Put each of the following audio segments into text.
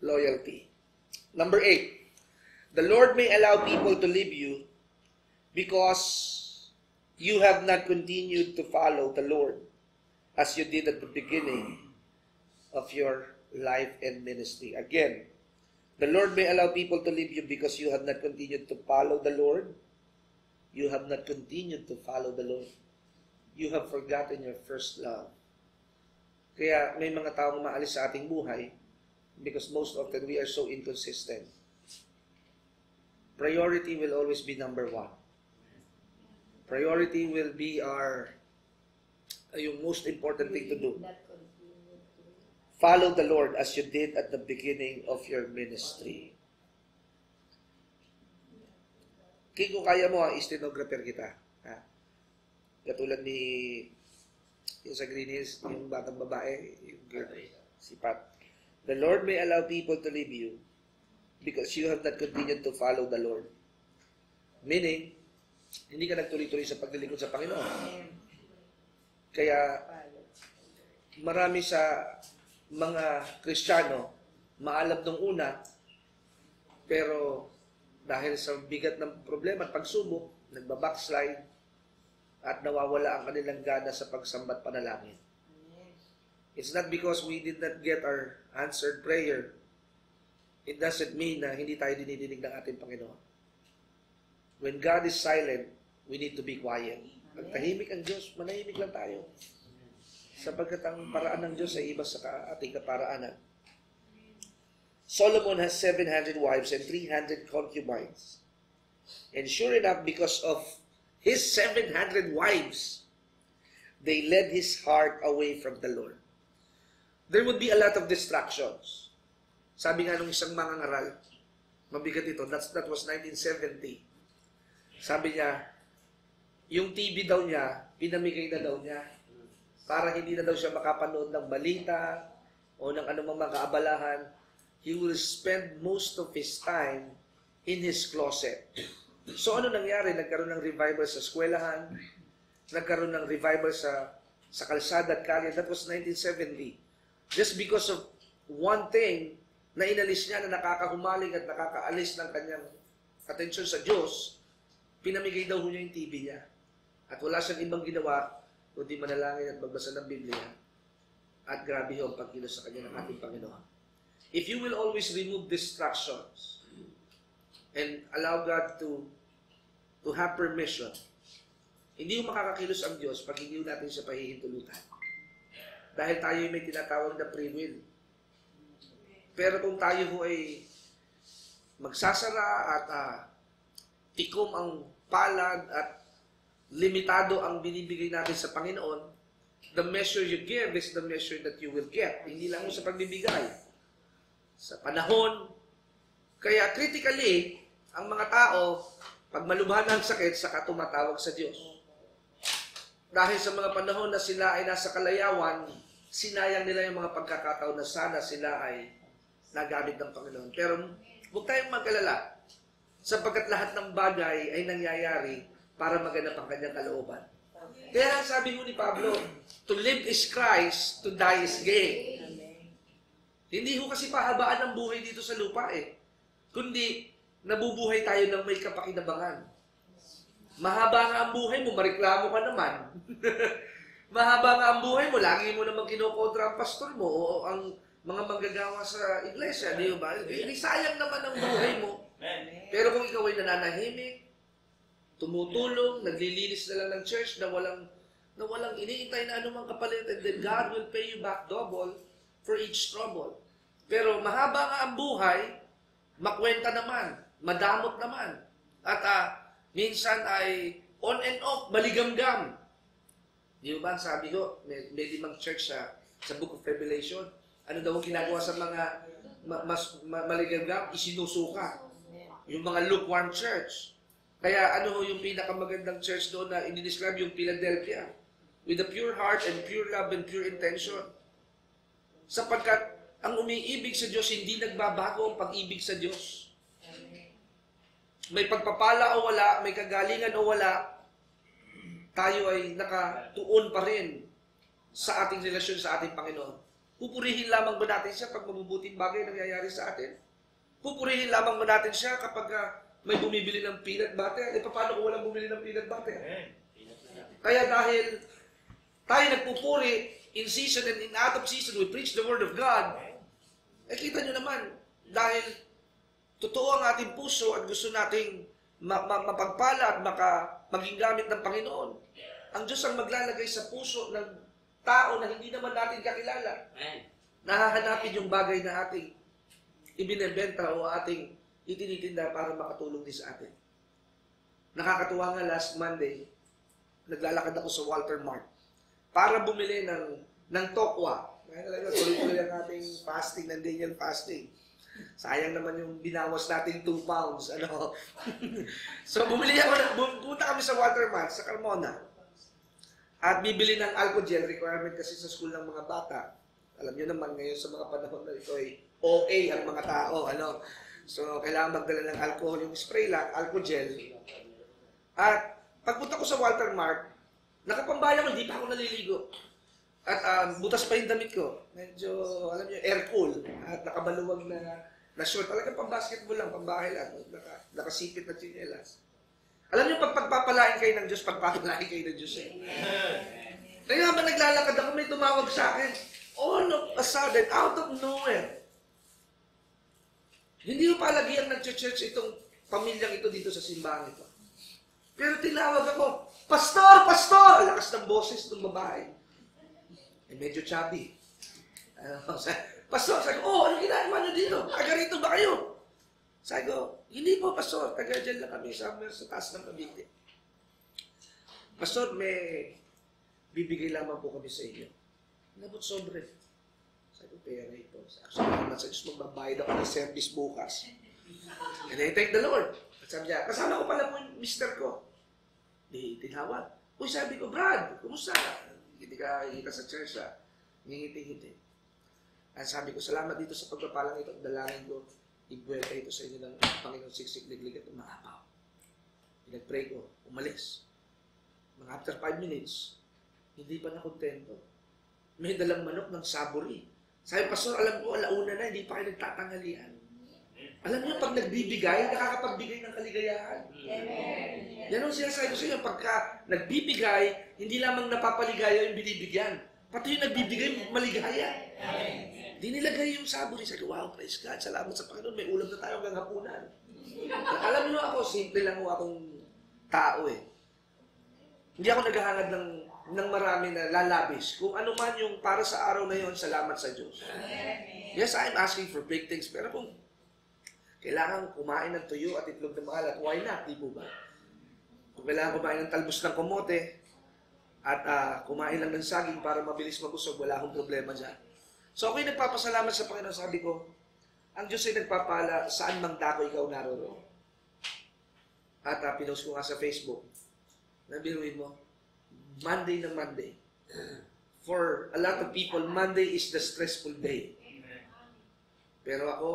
loyalty. Number 8, the Lord may allow people to leave you because you have not continued to follow the Lord as you did at the beginning of your life and ministry. Again, the Lord may allow people to leave you because you have not continued to follow the Lord. You have not continued to follow the Lord. You have forgotten your first love. Kaya may mga taong maalis sa ating buhay because most often we are so inconsistent. Priority will always be number 1. Priority will be yung most important thing to do. Follow the Lord as you did at the beginning of your ministry. Kung kaya mo, stenographer kita. Ha? Katulad ni yung sa Green Hills, yung batang babae, yung girl, si Pat. The Lord may allow people to leave you because you have not continued to follow the Lord. Meaning, hindi ka nagtuloy-tuloy sa paglilingkod sa Panginoon. Kaya, marami sa mga Kristiyano, maalam nung una, pero dahil sa bigat ng problema at pagsubok, nagbabackslide at nawawala ang kanilang gana sa pagsambat panalangin. It's not because we did not get our answered prayer. It doesn't mean na hindi tayo dinidinig ng ating Panginoon. When God is silent, we need to be quiet. Pag tahimik ang Diyos, manahimik lang tayo. Sapagkat ang paraan ng Diyos ay iba sa ating kaparaanan. Solomon has 700 wives and 300 concubines. And sure enough, because of his 700 wives, they led his heart away from the Lord. There would be a lot of distractions. Sabi nga nung isang mangangaral, mabigat ito, that was 1970. Sabi niya, yung TV daw niya, pinamigay na daw niya para hindi na daw siya makapanood ng balita o ng anumang mga kaabalahan. He will spend most of his time in his closet. So ano nangyari? Nagkaroon ng revival sa eskwelahan, nagkaroon ng revival sa kalsada at kalye. That was 1970. Just because of one thing na inalis niya na nakakahumaling at nakakaalis ng kanyang atensyon sa Diyos, pinamigay daw niya yung TV niya. At wala siyang ibang ginawa kundi manalangin at magbasa ng Biblia. At grabe yung pagkilos sa kanya ng ating Panginoon. If you will always remove distractions and allow God to have permission, hindi mo makakakilos ang Diyos pag hindi natin siya pahihintulutan. Dahil tayo may tinatawag na free will. Pero kung tayo ho ay magsasara at tikom ang palad at limitado ang binibigay natin sa Panginoon, the measure you give is the measure that you will get. Hindi lang sa pagbibigay. Sa panahon. Kaya critically, ang mga tao, pag malubhan ng sakit, saka tumatawag sa Diyos. Dahil sa mga panahon na sila ay nasa kalayawan, sinayang nila yung mga pagkakataon na sana sila ay nagamit ng Panginoon. Pero huwag tayong mag-alala, sapagkat lahat ng bagay ay nangyayari para maganap ang kanyang kalooban. Kaya sabi mo ni Pablo, to live is Christ, to die is gain. Hindi ho kasi pahabaan ang buhay dito sa lupa kundi nabubuhay tayo ng may kapakinabangan. Mahaba nga ang buhay mo, mareklamo ka naman. Mahaba nga ang buhay mo, lagi mo naman kinokontra ang pastor mo o ang mga manggagawa sa iglesia, di ba? Sayang naman ang buhay mo. Pero kung ikaw ay nananahimik, tumutulong, naglilinis na lang ng church na walang iniintay na anumang kapalit, and then God will pay you back double for each trouble. Pero mahaba nga ang buhay, makwenta naman, madamot naman. At minsan ay on and off, maligamgam. Di ba, sabi ko, may 5 church sa Book of Revelation. Ano daw ang ginagawa sa mga maligamgam? Isinusuka. Yung mga lukewarm church. Kaya ano yung pinakamagandang church doon na i-describe yung Philadelphia? With a pure heart and pure love and pure intention. Sapagkat ang umiibig sa Diyos, hindi nagbabago ang pag-ibig sa Diyos. May pagpapala o wala, may kagalingan o wala, tayo ay nakatuon pa rin sa ating relasyon sa ating Panginoon. Pupurihin lamang ba natin siya pag mabubuting bagay nangyayari sa atin? Pupurihin lamang ba natin siya kapag may bumibili ng peanut butter? Eh, paano kung walang bumili ng peanut butter? Kaya dahil tayo nagpupuri in season and in out of season, we preach the Word of God. Eh, kita nyo naman, dahil totoo ang ating puso at gusto nating mapagpala at maging gamit ng Panginoon. Ang Diyos ang maglalagay sa puso ng tao na hindi naman natin kakilala. Nahahanapin yung bagay na ating ibinebenta o ating itinitinda para makatulong din sa atin. Nakakatuwa nga last Monday, naglalakad ako sa Walter Mart para bumili ng tokwa. Kaya talaga, tuloy-tuloy ang ating fasting, ng Daniel fasting. Sayang naman yung binawas natin 2 pounds. Ano? So, pumunta kami sa Walter Mart, sa Carmona. At bibili ng alcohol gel, requirement kasi sa school ng mga bata. Alam niyo naman, ngayon sa mga panahon na ito ay OA ang mga tao. Ano? So, kailangan magdala ng alcohol, yung spray lang, alcohol gel. At pagpunta ko sa Walter Mart, nakapambaya ko, hindi pa ako naliligo. At butas pa yung damit ko. Medyo, alam niyo, air cool. At nakabaluwag na short. Talagang pang-basketball lang, pang-bahay lang. Nakasipit na tsinelas. Alam niyo, pag pagpapalain kayo ng Diyos, pagpapalain kayo ng Diyos eh. Kaya habang naglalakad ako, may tumawag sa akin. All of a sudden, out of nowhere. Hindi ko palagyan nag-church itong pamilyang ito dito sa simbahan ito. Pero tinawag ako, Pastor! Pastor! Lakas ng boses ng babae. Eh, medyo chubby. Pastor, sabi ko, ano ginagawa niyo dito? Taga rito ba kayo? Sabi ko, hindi po, Pastor. Taga dyan lang kami sa taas ng Cavite. Pastor, may bibigay lamang po kami sa inyo. Nabot sobre. Sabi ko, pera ito. Actually, naman sa Diyos, magbabayad ako ng service bukas. And I thank the Lord. At sabi niya, kasama ko pala po yung mister ko. Di tinawag. Uy, sabi ko, Brad, kumusta? Hindi ka sa church, ngingiti-ngiti. At sabi ko, salamat dito sa pagpapalang ito. Dalangin ko, ibuwelta ito sa inyo ng Panginoon siksik, liglig at umaapaw. Pinag-pray ko, umalis. Mga after 5 minutes, hindi pa na kontento. May dalang manok ng sabori. Sabi, Pastor, alam ko, alauna na, hindi pa kayo nagtatanghalian. Alam niyo, pag nagbibigay, nakakapagbigay ng kaligayahan. Yan ang sinasabi ko sa inyo, pagka nagbibigay, hindi lamang napapaligaya yung binibigyan. Pati yung nagbibigay, maligaya. Di nilagay yung sabori. Sabi ko, wow, praise God, salamat sa Panginoon, may ulam na tayo hanggang hapunan. Alam niyo ako, simple lang akong tao eh. Hindi ako naghahangad ng marami na lalabis. Kung ano man yung para sa araw na yon, salamat sa Diyos. Yes, I'm asking for big things, pero kung kailangan kumain ng tuyo at itlog na maalat, why not? Di po ba? Kung kailangan kumain ng talbos ng kamote at kumain lang ng saging para mabilis mabusog, wala akong problema dyan. So ako'y nagpapasalamat sa Panginoon. Sabi ko, ang Diyos ay nagpapala saan mang dako ikaw naroroon. At pinost ko nga sa Facebook, nabiruin mo, Monday na Monday. For a lot of people, Monday is the stressful day. Pero ako,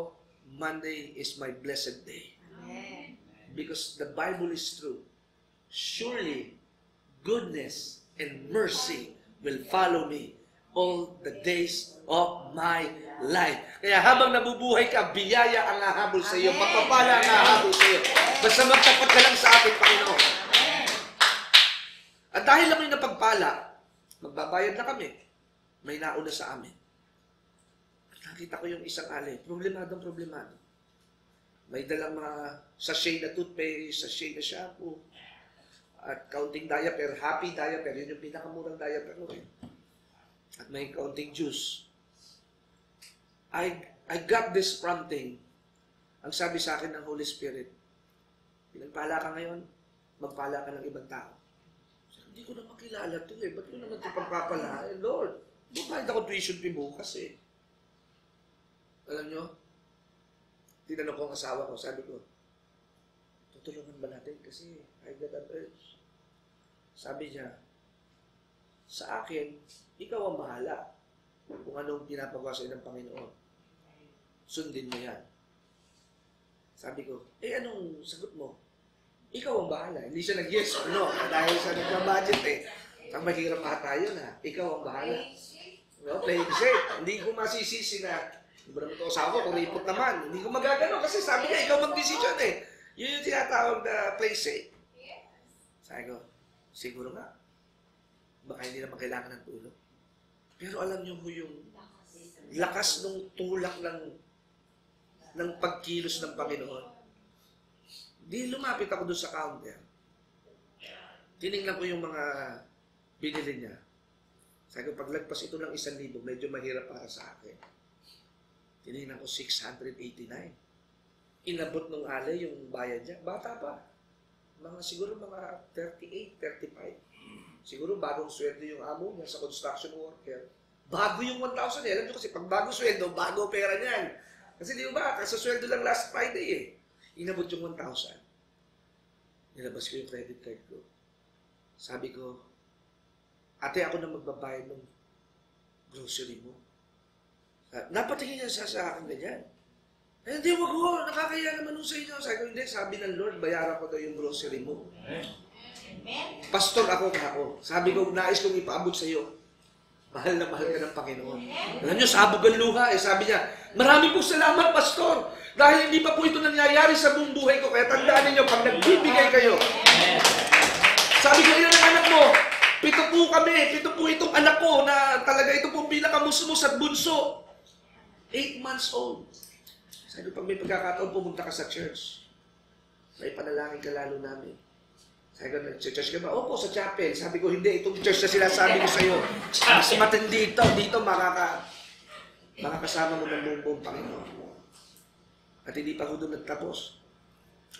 Monday is my blessed day. Amen. Because the Bible is true. Surely, goodness and mercy will follow me all the days of my life. Kaya habang nabubuhay ka, biyaya ang hahabol sa iyo. Pagpapala ang hahabol sa iyo. Basta magtapat ka lang sa ating Panginoon. At dahil lang yung napagpala, magbabayad na kami. May nauna sa amin. Nakita ko yung isang alay, problemado. May dalang mga sachet na toothpaste, sachet na shampoo, at counting diaper, happy diaper, yun yung pinakamurang diaper ko rin. At may counting juice. I got this prompting. Ang sabi sa akin ng Holy Spirit, pinagpala ka ngayon, magpala ka ng ibang tao. Hindi ko naman kilala ito eh. Ba't ko naman ito pagpapala? Lord, bukayad ako tuition fee bukas eh. Alam nyo, tinanong ko ang asawa ko, sabi ko, tutulungan ba natin? Kasi I got an urge. Sabi niya, sa akin, ikaw ang bahala kung anong pinapagawa sa'yo ng Panginoon. Sundin mo yan. Sabi ko, anong sagot mo? Ikaw ang bahala. Hindi siya nag-yes or no. Dahil siya nag-budget eh. Ang mahirap tayo na, ikaw ang bahala. No, playing safe. Hindi ko masisisi na, hindi ba naman ito asawa ko, kuripot naman. Hindi ko magagano kasi sabi niya, ikaw mag-decision eh. Yun yung tinatawag na play safe. Sabi ko, siguro nga, baka hindi naman kailangan ng tulong. Pero alam niyo ho yung lakas ng tulak ng pagkilos ng Panginoon. Di lumapit ako doon sa counter. Tinignan ko yung mga binili niya. Sabi ko, paglagpas ito ng 1,000, medyo mahirap para sa akin. Tinignan ko 689. Inabot ng alay yung bayad niya. Bata pa. Siguro mga 38, 35. Siguro bagong sweldo yung amo niya sa construction worker. Bago yung 1,000 eh. Alam niyo kasi pag bago sweldo, bago pera niyan. Kasi di ba, kasi sweldo lang last Friday eh. Inabot yung 1,000. Nilabas ko yung credit card ko. Sabi ko, ate, ako na magbabayad ng grocery mo. Napatingin niya sa akin ganyan. Eh, hindi, wag ko. Nakakaya naman nun sa inyo. Sabi ko, hindi. Sabi ng Lord, bayaran ko daw yung grocery mo. Pastor ako kako. Sabi ko, nais kong ipaabot sa iyo. Mahal na mahal ka ng Panginoon. Alam niyo, sabog ang luha eh. Sabi niya, marami pong salamat, Pastor. Dahil hindi pa po ito nangyayari sa buong buhay ko. Kaya tandaan ninyo, pag nagbibigay kayo. Sabi ko, ilan ang anak mo? 7 po kami. 7 po itong anak ko na talaga ito pong pinakamusmus at bunso. 8 months old. Sabi ko, pag may pagkakataon, pumunta ka sa church. May panalangin ka lalo namin. Sabi ko, nag-church ka ba? Opo, sa chapel. Sabi ko, hindi. Itong church na sinasabi ko sa iyo. Mas matindi ito. Dito makakasama mo ng buong Panginoon. At hindi pa ko doon nagtapos.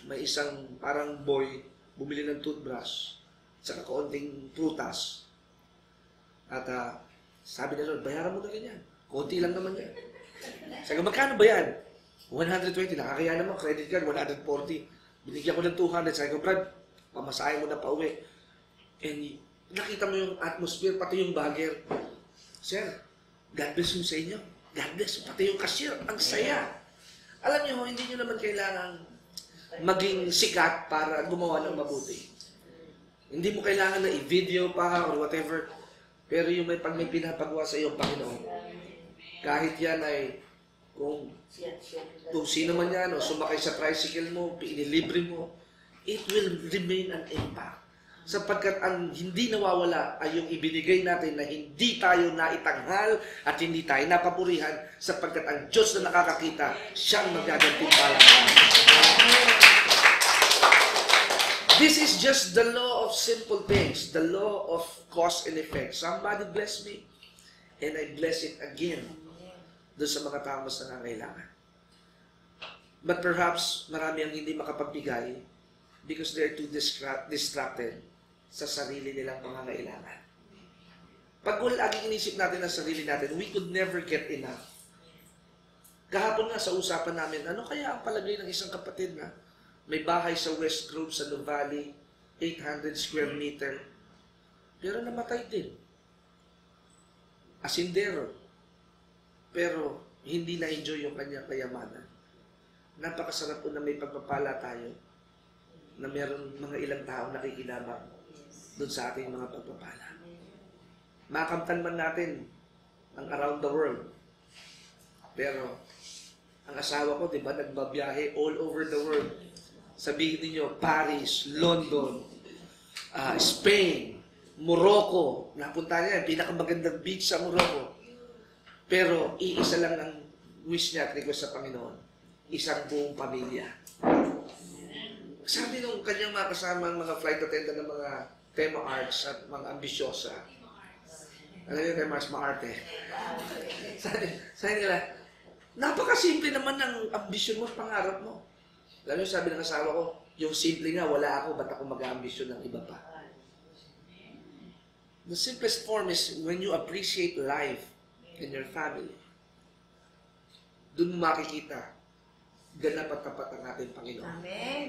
May isang parang boy, bumili ng toothbrush, saka kaunting prutas. At sabi na Lord, bayaran mo na ganyan. Konti lang naman yan. Sabi ko, magkano ba yan? 120. Nakakaya naman, credit card, 140. Binigyan ko ng 200. Sabi ko, Brad, pamasahe mo na pa uwi. And nakita mo yung atmosphere, pati yung bagger. Sir, God bless mo sa inyo. God bless, pati yung cashier, ang saya. Alam niyo, hindi niyo naman kailangan maging sikat para gumawa ng mabuti. Hindi mo kailangan na i-video pa or whatever. Pero yung pag may pinapagawa sa iyo, Panginoon, kahit yan ay kung sino man yan o sumakay sa tricycle mo, inilibre mo, it will remain an impact. Sapagkat ang hindi nawawala ay yung ibinigay natin na hindi tayo naitanghal at hindi tayo napapurihan sapagkat ang Diyos na nakakakita, siyang magagantimpala. This is just the law of simple things, the law of cause and effect. Somebody bless me, and I bless it again doon sa mga tao mas nangangailangan. But perhaps marami ang hindi makapagbigay because they're too distracted sa sarili nilang pangangailangan. Pag laging inisip natin ang sarili natin, we could never get enough. Kahapon nga sa usapan namin, ano kaya ang palagay ng isang kapatid na may bahay sa West Grove, sa Nuvali, 800 square meter, pero namatay din. Asindero. Pero hindi na-enjoy yung kanyang kayamanan. Napakasarap po na may pagpapala tayo na meron mga ilang tao nakikinabang doon sa ating mga pagpapala. Makamtan man natin ang around the world. Pero ang asawa ko, di ba, nagbabiyahe all over the world. Sabihin niyo Paris, London, Spain, Morocco. Napunta niya, pinakamagandang beach sa Morocco. Pero iisa lang ang wish niya at request sa Panginoon. Isang buong pamilya. Sabi nung kanyang mga kasamang mga flight attendant ng mga Tema Arts at mga ambisyosa. Alam niyo, Tema Arts, maarte. Sabi nila, napakasimple naman ng ambisyon mo at pangarap mo. Alam niyo, sabi ng asawa ko, yung simple nga, wala ako, ba't ako mag-ambisyon ng iba pa? The simplest form is when you appreciate life in your family. Doon mo makikita, ganap at tapat ang ating Panginoon. Amen.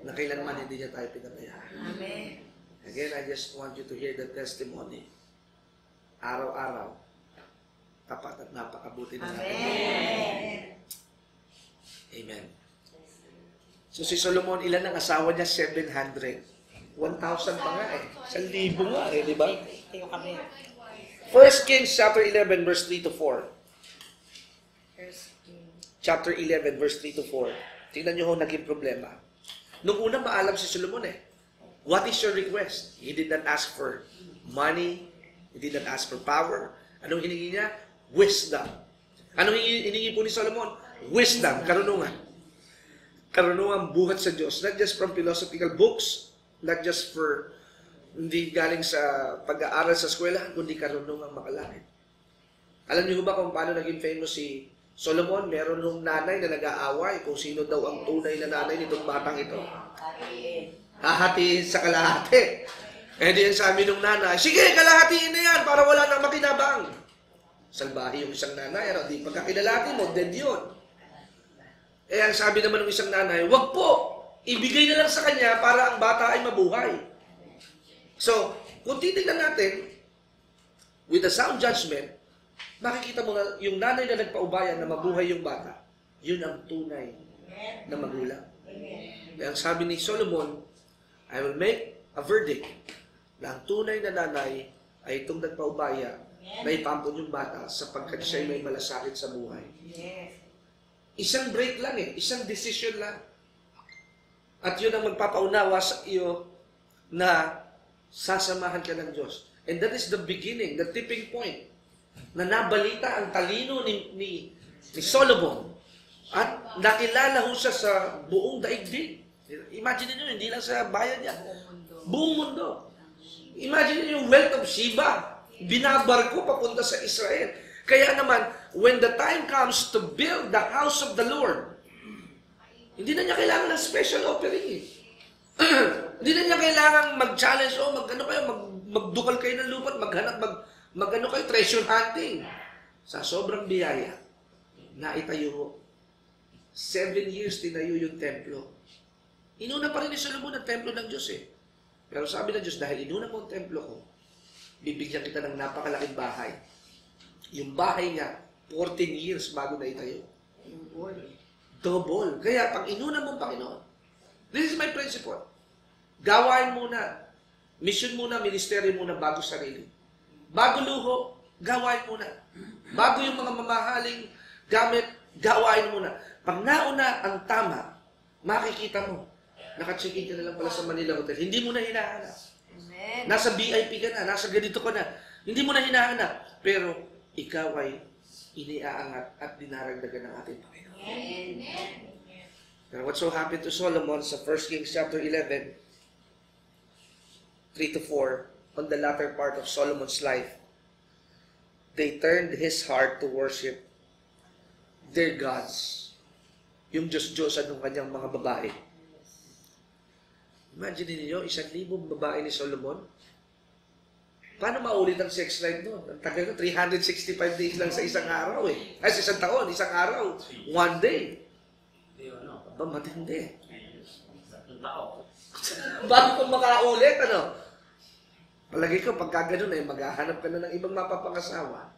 Na kailanman hindi niya tayo pinabayaan. Amen. Again, I just want you to hear the testimony. Araw-araw, tapat at napakabuti ng ating Panginoon. Amen. So si Solomon, ilan ang asawa niya? 700. 1,000 pa nga eh. 1,000 nga eh, di ba? Ito yung kami. 1 Kings chapter 11 verse 3 to 4. Chapter 11 verse 3 to 4. Tingnan nyo ho naging problema. Nung una maalam si Solomon eh. What is your request? He did not ask for money. He did not ask for power. Anong hiningi niya? Wisdom. Anong hiningi po ni Solomon? Wisdom, karunungan. Karunungan buhat sa Diyos. Not just from philosophical books, not just for hindi galing sa pag-aaral sa eskwela, kundi karunungan makalangit. Alam niyo ba kung paano naging famous si Solomon? Meron nung nanay na nag-aaway kung sino daw ang tunay na nanay nitong batang ito. Hahatiin sa kalahati. Eh di ang sabi nung nanay, sige, kalahatiin na yan para wala nang makinabang. Salbahe yung isang nanay, ano, di pagkakilalatin mo, dead yun. Eh ang sabi naman ng isang nanay, wag po, ibigay na lang sa kanya para ang bata ay mabuhay. So, kung titignan natin, with a sound judgment, makikita mo na yung nanay na nagpaubaya na mabuhay yung bata, yun ang tunay na magulang. Kaya ang sabi ni Solomon, I will make a verdict na ang tunay na nanay ay itong nagpaubaya na ipampun yung bata sapagkat siya may malasakit sa buhay. Isang break lang eh, isang decision lang. At yun ang magpapaunawa sa iyo na sasamahan ka ng Diyos. And that is the beginning, the tipping point, na nabalita ang talino ni Solomon at nakilala ho siya sa buong daigdig. Imagine niyo, hindi lang sa bayan niya, buong mundo. Imagine niyo yung wealth of Sheba, binabarko papunta sa Israel. Kaya naman, when the time comes to build the house of the Lord, hindi na niya kailangan ng special offering eh. Hindi na niya kailangan mag-challenge, magdukal kayo ng lupa, maghanap, mag-ano kayo, treasure hunting. Sa sobrang biyaya, naitayo 7 years tinayo yung templo. Inuna pa rin ni Solomon ang templo ng Diyos eh. Pero sabi ng Diyos, dahil inuna mo ang templo ko, bibigyan kita ng napakalaking bahay. Yung bahay niya, 14 years bago na itayo. Double. Kaya pag inuna mo ang Panginoon, this is my principle. Gawain muna. Mission muna, ministeryo muna bago sarili. Bago luho, gawain muna. Bago yung mga mamahaling gamit, gawain muna. Pag nauna ang tama, makikita mo, naka-check-in ka na lang pala sa Manila Hotel. Hindi mo na hinahanap. Amen. Nasa VIP ka na, nasa ganito ka na. Hindi mo na hinahanap. Pero ikaw ay iniaangat at dinaragdagan ng ating Panginoon. Amen. Pero what so happened to Solomon sa 1 Kings chapter 11, 3 to 4, on the latter part of Solomon's life, they turned his heart to worship their gods. Yung Diyos-Diyosan ng kanyang mga babae. Imagine niyo, 1,000 babae ni Solomon. Paano maulit ang sex life noon? Ang tagal na, 365 days lang sa isang araw eh. Ay, sa isang taon, isang araw. 1 day. Ba, matindi. Bago kung makaulit, ano? Palagi ko, pagka ganun eh, maghahanap ka na ng ibang mapapangasawa.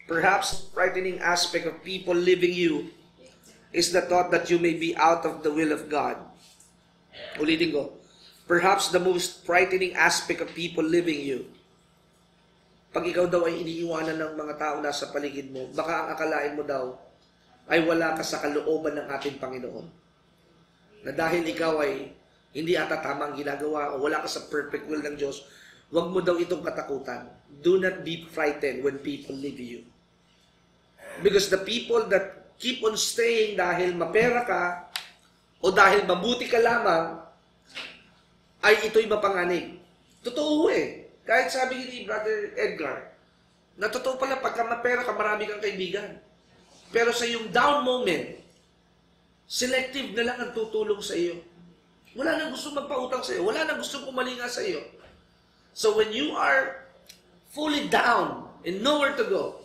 Perhaps, frightening aspect of people leaving you is the thought that you may be out of the will of God. Ulitin ko. Perhaps the most frightening aspect of people leaving you. Pag ikaw daw ay iniiwanan ng mga tao nasa paligid mo, baka ang akalain mo daw ay wala ka sa kalooban ng ating Panginoon. Na dahil ikaw ay hindi ata tama ang ginagawa o wala ka sa perfect will ng Diyos, huwag mo daw itong katakutan. Do not be frightened when people leave you. Because the people that keep on staying dahil mapera ka o dahil mabuti ka lamang, ay ito'y mapanganib. Totoo eh. Kahit sabi ni Brother Edgar, na totoo pala pagka mapera ka, marami kang kaibigan. Pero sa iyong down moment, selective na lang ang tutulong sa iyo. Wala nang gusto magpautang sa iyo. Wala nang gusto pumalinga sa iyo. So when you are fully down and nowhere to go,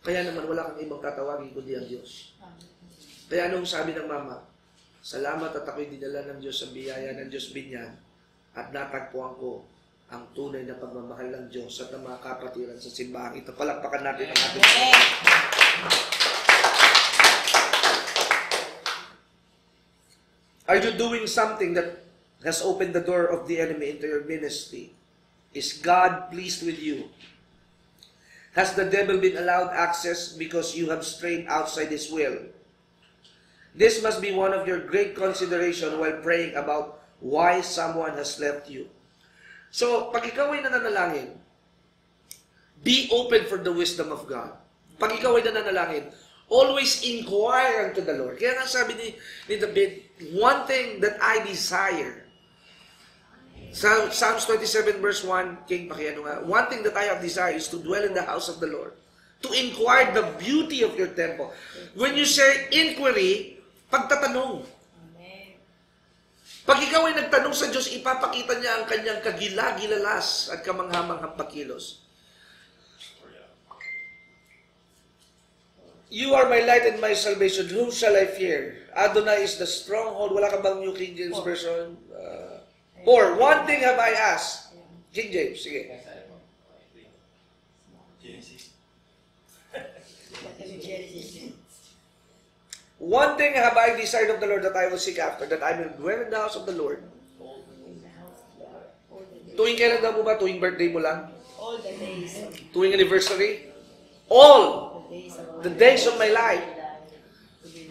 kaya naman wala kang ibang tatawagin kundi ang Diyos. Kaya nung sabi ng mama, salamat at ako'y dinala ng Diyos sa biyaya ng Diyos binyan at natagpuan ko ang tunay na pagmamahal ng Diyos at ng mga kapatiran sa simbahan. Ito, palakpakan natin ang ating Are you doing something that has opened the door of the enemy into your ministry, Is God pleased with you? Has the devil been allowed access because you have strayed outside His will? This must be one of your great consideration while praying about why someone has left you. So, pag ikaw ay nananalangin, be open for the wisdom of God. Pag ikaw ay nananalangin, always inquire unto the Lord. Kaya nga sabi ni David, one thing that I desire. Sa Psalms 27 verse 1, King, pakiano nga, one thing that I have desired is to dwell in the house of the Lord, to inquire the beauty of your temple. When you say inquiry, pagtatanong. Pag ikaw ay nagtanong sa Diyos, ipapakita niya ang kanyang kagila-gilalas at kamanghamanghang pagkilos. You are my light and my salvation. Whom shall I fear? Adonai is the stronghold. Wala ka bang New King James Version? Or, one thing have I asked. King James, sige. One thing have I desired of the Lord that I will seek after, that I will dwell in the house of the Lord. Tuwing kailan daw mo ba? Tuwing birthday mo lang? All the days. Tuwing anniversary? All the days of my life.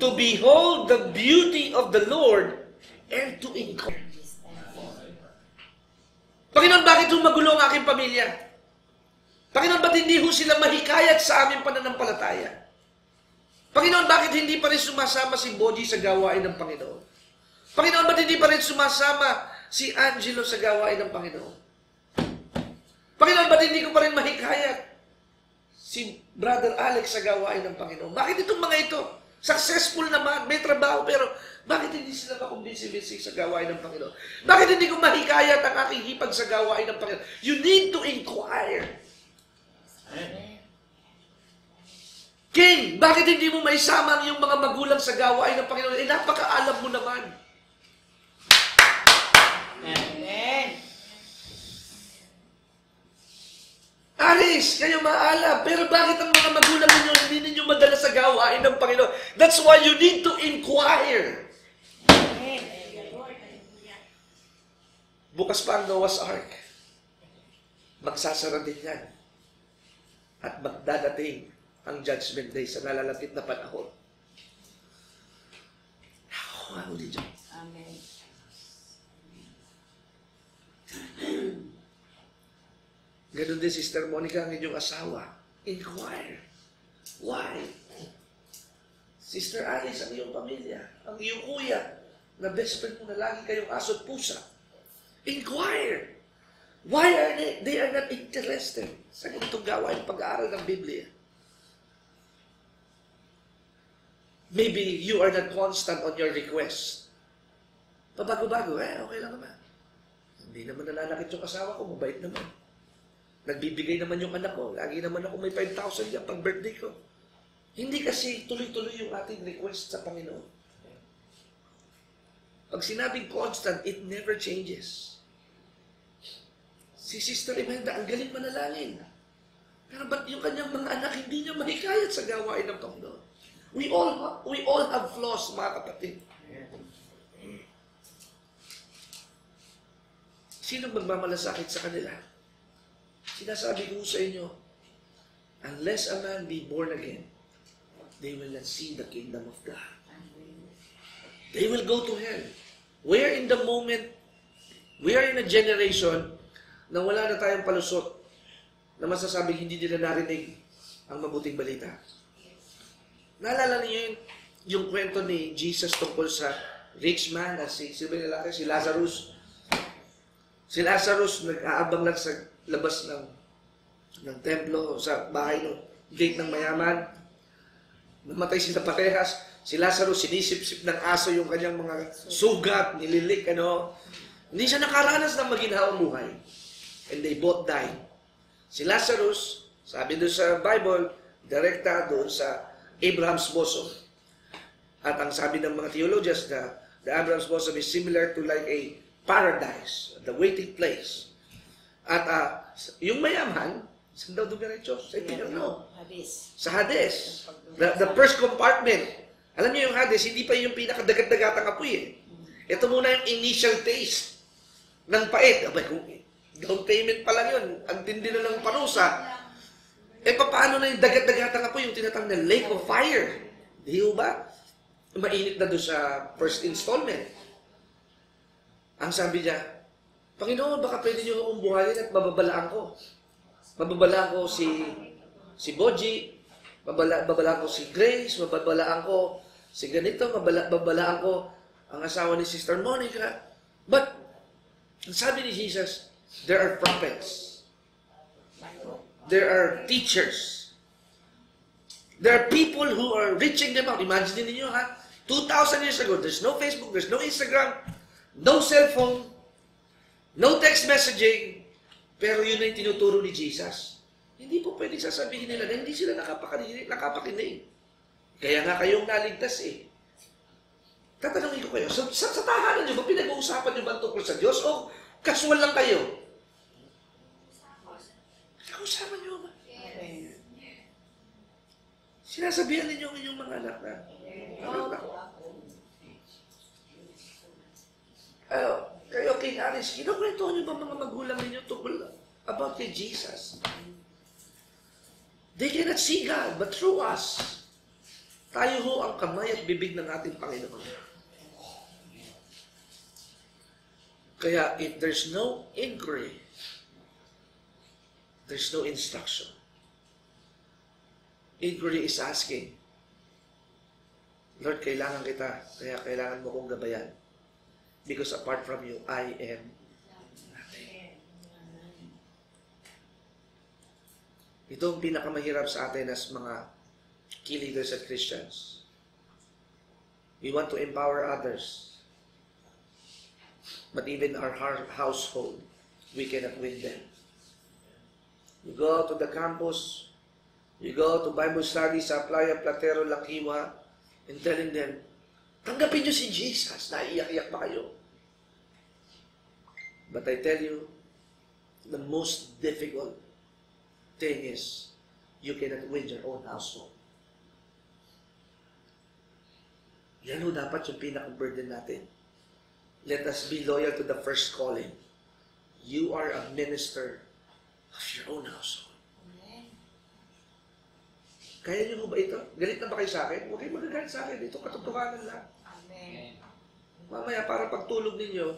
To behold the beauty of the Lord and to inquire. Panginoon, bakit magulo ang aking pamilya? Panginoon, ba't hindi ho sila mahikayat sa aming pananampalataya? Panginoon, bakit hindi pa rin sumasama si Boji sa gawain ng Panginoon? Panginoon, ba't hindi pa rin sumasama si Angelo sa gawain ng Panginoon? Panginoon, ba't hindi ko pa rin mahikayat si Brother Alex sa gawain ng Panginoon? Bakit itong mga ito? Successful naman, may trabaho, pero bakit hindi sila makumbinsi-binsi sa gawain ng Panginoon? Bakit hindi ko mahikayat ang aking hipag sa gawain ng Panginoon? You need to inquire. King, bakit hindi mo maisama ang iyong mga magulang sa gawain ng Panginoon? Eh, napakaalam mo naman. Amen. Alis, kayo maalam. Pero bakit ang mga magulang ninyo hindi ninyo madala sa gawain ng Panginoon? That's why you need to inquire. Bukas pa ang Noah's Ark. Magsasara din yan. At magdadating ang judgment day sa nalalapit na panahon. Holy Diyos. Amen. Ganun din, Sister Monica, ang inyong asawa. Inquire. Why? Sister Alice, ang iyong pamilya, ang iyong kuya, na best friend mo na lagi kayong aso't pusa. Inquire. Why are they are not interested sa ganitong gawain pag-aaral ng Biblia? Maybe you are not constant on your request. Pabago-bago, okay lang naman. Hindi naman nananakit yung asawa ko, mabait naman. Nagbibigay naman yung anak ko. Lagi naman ako may 5,000 yan pag birthday ko. Hindi kasi tuloy-tuloy yung ating request sa Panginoon. Pag sinabing constant, it never changes. Si Sister Imelda, ang galing manalangin. Pero ba't yung kanyang mga anak hindi niya mahikayat sa gawain ng Panginoon? We all have flaws, mga kapatid. Sino magmamalasakit sa kanila? Sinasabi ko sa inyo, unless a man be born again, they will not see the kingdom of God. They will go to hell. We are in the moment, we are in a generation na wala na tayong palusot na masasabing hindi nila narinig ang mabuting balita. Naalala niyo yung kwento ni Jesus tungkol sa rich man na si Lazarus. Si Lazarus nag-aabang lang sa labas ng templo, sa bahay ng gate ng mayaman. Namatay sila parehas. Si Lazarus, sinisip-sip ng aso yung kanyang mga sugat, nililik, Hindi siya nakaranas ng maginhawang buhay. And they both died. Si Lazarus, sabi doon sa Bible, direkta doon sa Abraham's bosom. At ang sabi ng mga theologians na the Abraham's bosom is similar to like a paradise, the waiting place. At yung mayaman, saan daw dumiretso? Sa Pinono. Sa Hades. The first compartment. Alam niyo yung Hades, hindi pa yung pinakadagat-dagatang apoy eh. Ito muna yung initial taste ng pait. Abay, kung Down payment pa lang yun. Ang tindi na ng parusa. Paano na yung dagat-dagatan na po yung tinatawag na lake of fire? Di ba? Mainit na doon sa first installment. Ang sabi niya, Panginoon, baka pwede niyo akong buhayin at mababalaan ko. Mababalaan ko si Boji, babalaan ko si Grace, mababalaan ko si ganito, babalaan ko ang asawa ni Sister Monica. But, sabi ni Jesus, there are prophets. There are teachers. There are people who are reaching them out. Imagine niyo, 2,000 years ago, there's no Facebook, there's no Instagram, no cellphone, no text messaging, pero yun na yung tinuturo ni Jesus. Hindi po pwedeng sasabihin nila na hindi sila nakapakinig. Kaya nga kayong naligtas eh. Tatanungin ko kayo, sa tahanan nyo ba, pinag-uusapan nyo ba tungkol sa Diyos o casual lang kayo? Pinag-uusapan nyo ba? Sinasabihan ninyo ang inyong mga anak na, kayo, King Aris, kinukwentuhan nyo ba mga magulang ninyo tungkol about kay Jesus? They cannot see God, but through us, tayo ho ang kamay at bibig ng ating Panginoon. Kaya, if there's no inquiry, there's no instruction. Inquiry is asking, Lord, kailangan kita, kaya kailangan mo kong gabayan. Because apart from you, I am nothing. Ito ang pinakamahirap sa atin as mga key leaders at Christians. We want to empower others. But even our household, we cannot win them. You go to the campus, you go to Bible study sa Playa Platero, Lakiwa, and telling them, tanggapin niyo si Jesus. Naiiyak-iyak pa kayo. But I tell you, the most difficult thing is, you cannot win your own household. Yan ho dapat yung pinaka-burden natin. Let us be loyal to the first calling. You are a minister of your own household. Kaya niyo ba ito? Galit na ba kayo sa akin? Huwag kayo magagalit sa akin. Ito katotohanan lang. Amen. Mamaya, para pagtulog ninyo,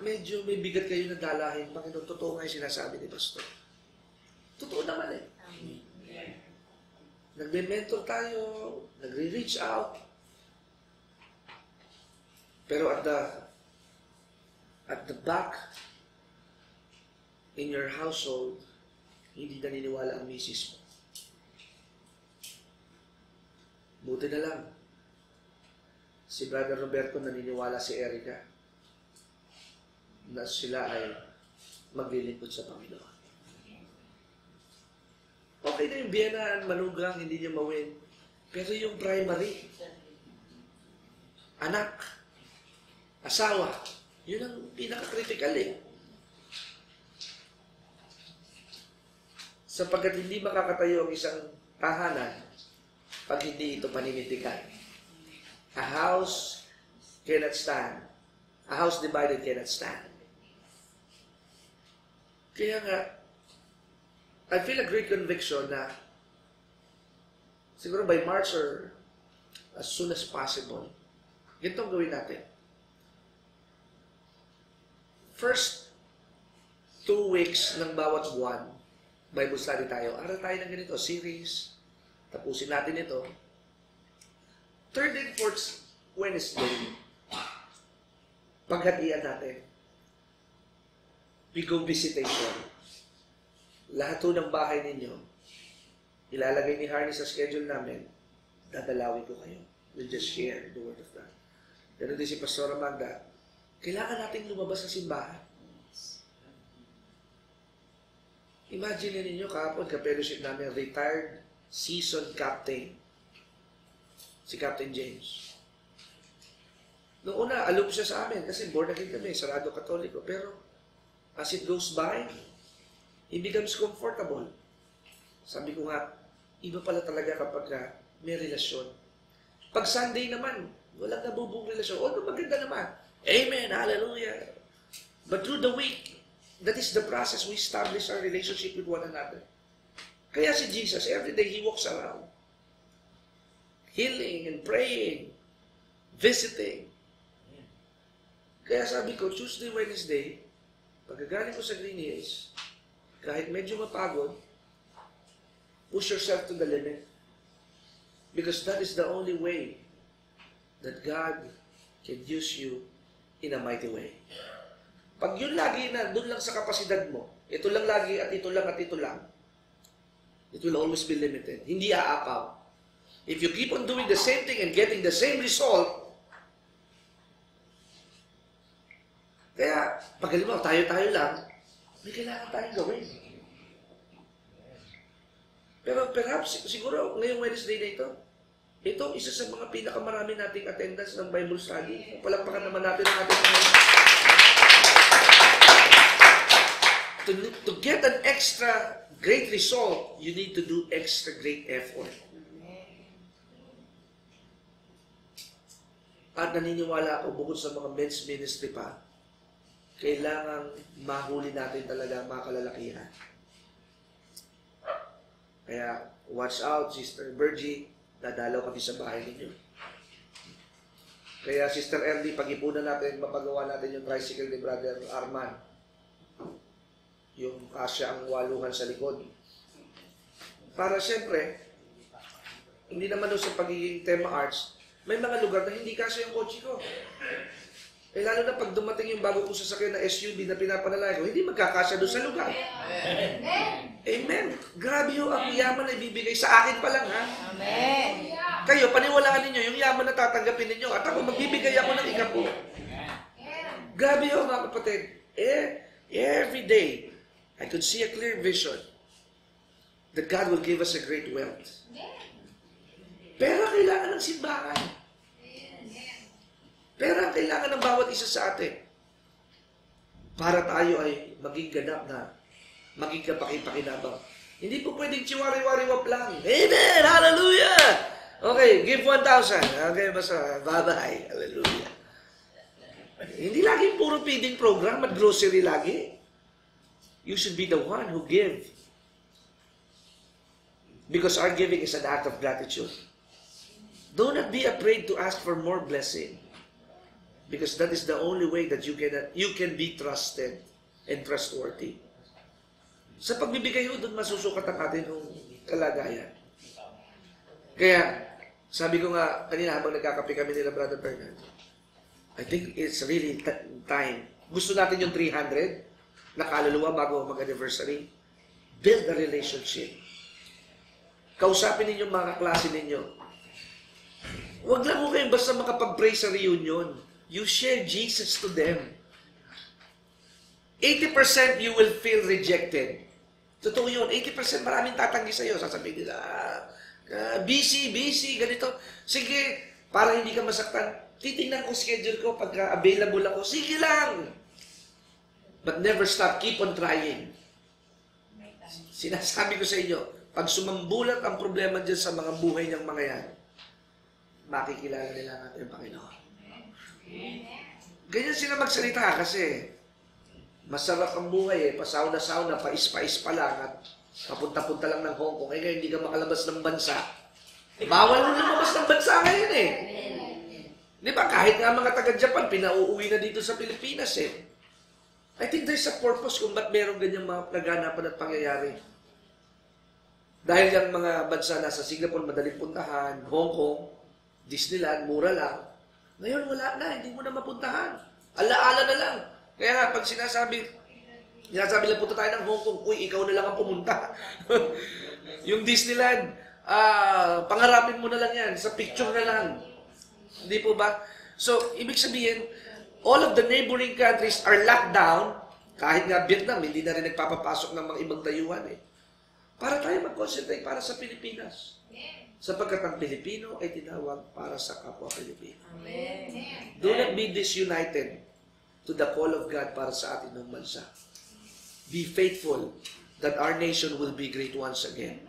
medyo may bigat kayo na dalahin. Panginoon, totoo nga yung sinasabi ni Pastor. Totoo naman eh. Amen. Nagme-mentor tayo, nagre-reach out. Pero at the back, in your household, hindi naniniwala ang misis mo. Buti na lang, si Brother Roberto naniniwala si Erica na sila ay maglilingkod sa Panginoon. Okay na yung biyenan, manugang, hindi niya mawin. Pero yung primary, anak, asawa, yun ang pinaka-critical eh. Sapagkat hindi makakatayo ang isang tahanan pag hindi ito paninindigan. A house cannot stand. A house divided cannot stand. Kaya nga, I feel a great conviction na siguro by March or as soon as possible, ganito ang gawin natin. First 2 weeks ng bawat buwan, Bible study tayo. Aral tayo ng ganito, series. Tapusin natin ito. 3rd and 4th Wednesday, paghatian natin. We go visitation. Lahat ng bahay ninyo, ilalagay ni Harney sa schedule namin, dadalawin ko kayo. We'll just share the Word of God. Ganun din si Pastor Amanda, kailangan nating lumabas sa simbahan. Imagine ninyo, kahapon, ka-fellowship namin, retired seasoned captain, si Captain James. Noong una, aloof siya sa amin kasi born again kami, sarado katoliko. Pero as it goes by, he becomes comfortable. Sabi ko nga, iba pala talaga kapag may relasyon. Pag Sunday naman, walang nabubong relasyon. Although maganda naman. Amen, hallelujah. But through the week, that is the process we establish our relationship with one another. Kaya si Jesus, every day He walks around, healing and praying, visiting. Kaya sabi ko, Tuesday, Wednesday, pagkagaling ko sa Green Hills, kahit medyo mapagod, push yourself to the limit. Because that is the only way that God can use you in a mighty way. Pag yun lagi na, doon lang sa kapasidad mo, ito lang lagi at ito lang at ito lang, it will always be limited. Hindi aapaw. If you keep on doing the same thing and getting the same result, kaya, pag halimbawa, tayo-tayo lang, may kailangan tayong gawin. Pero perhaps, siguro, ngayong Wednesday na ito isa sa mga pinakamarami nating attendance ng Bible study. Palakpakan naman natin ang ating mga... To get an extra great result, you need to do extra great effort. At naniniwala ako, bukod sa mga men's ministry pa, kailangan mahuli natin talaga mga kalalakihan. Kaya, watch out, Sister Virgie, dadalaw kami sa bahay ninyo. Kaya, Sister Erly, pag-ipunan natin, mapagawa natin yung tricycle ni Brother Arman. Yung kasya ang waluhan sa likod. Para siyempre, hindi naman doon sa pagiging tema arts, may mga lugar na hindi kasya yung kotse ko. Eh lalo na pag dumating yung bago kong sasakyan na SUV na pinapanalay ko, hindi magkakasya doon sa lugar. Amen. Grabe yung ang yaman na ibibigay sa akin pa lang, ha? Amen. Kayo, paniwalaan ninyo yung yaman na tatanggapin ninyo at ako magbibigay ako ng ikapo. Grabe yung mga kapatid. Every day, I could see a clear vision that God will give us a great wealth. Pero kailangan ng simbahan. Pera ang kailangan ng bawat isa sa atin para tayo ay maging ganap na, maging kapaki-pakinabang. Hindi po pwedeng chiwari-wari-wap lang. Amen! Hallelujah! Okay, give 1,000. Okay, basta bye-bye. Hallelujah. Hindi laging puro feeding program at grocery lagi. You should be the one who give. Because our giving is an act of gratitude. Do not be afraid to ask for more blessing. Because that is the only way that you can be trusted and trustworthy. Sa pagbibigay ho, doon masusukat ang ating kalagayan. Kaya, sabi ko nga, kanina habang nagkakape kami nila, Brother Bernard, I think it's really time. Gusto natin yung 300 na kaluluwa bago mag-anniversary. Build a relationship. Kausapin ninyo mga klase ninyo. Huwag lang ho kayo basta makapag-pray sa reunion. You share Jesus to them. 80% you will feel rejected. Totoo yun. 80% maraming tatanggi sa'yo. Sasabihin nila, busy, ganito. Sige, para hindi ka masaktan, titingnan ko schedule ko pagka available ako. Sige lang. But never stop. Keep on trying. Sinasabi ko sa inyo, pag sumambulat ang problema dyan sa mga buhay niyang mga yan, makikilala nila natin ang Panginoon. Ganyan sila magsalita kasi masarap ang buhay pasauna-sauna, pais-pais pa lang at papunta-punta lang ng Hong Kong. Ngayon hindi ka makalabas ng bansa. Bawal mo lumabas ng bansa ngayon Di ba? Kahit nga mga taga-Japan, pinauuwi na dito sa Pilipinas I think there's a purpose kung ba't meron ganyang mga naganapan at pangyayari. Dahil yung mga bansa nasa Singapore, madaling puntahan, Hong Kong, Disneyland, mura lang. Ngayon, wala na. Hindi mo na mapuntahan. Ala-ala na lang. Kaya nga, pag sinasabi lang punta tayo ng Hong Kong, uy, ikaw na lang ang pumunta. Yung Disneyland, pangarapin mo na lang yan. Sa picture na lang. Hindi po ba? So, ibig sabihin, all of the neighboring countries are locked down. Kahit nga Vietnam, hindi na rin nagpapapasok ng mga ibang dayuhan Para tayo mag-concentrate para sa Pilipinas. Sapagkat ang Pilipino ay tinawag para sa kapwa Pilipino. Amen. Do not be disunited to the call of God para sa atin ng bansa. Be faithful that our nation will be great once again.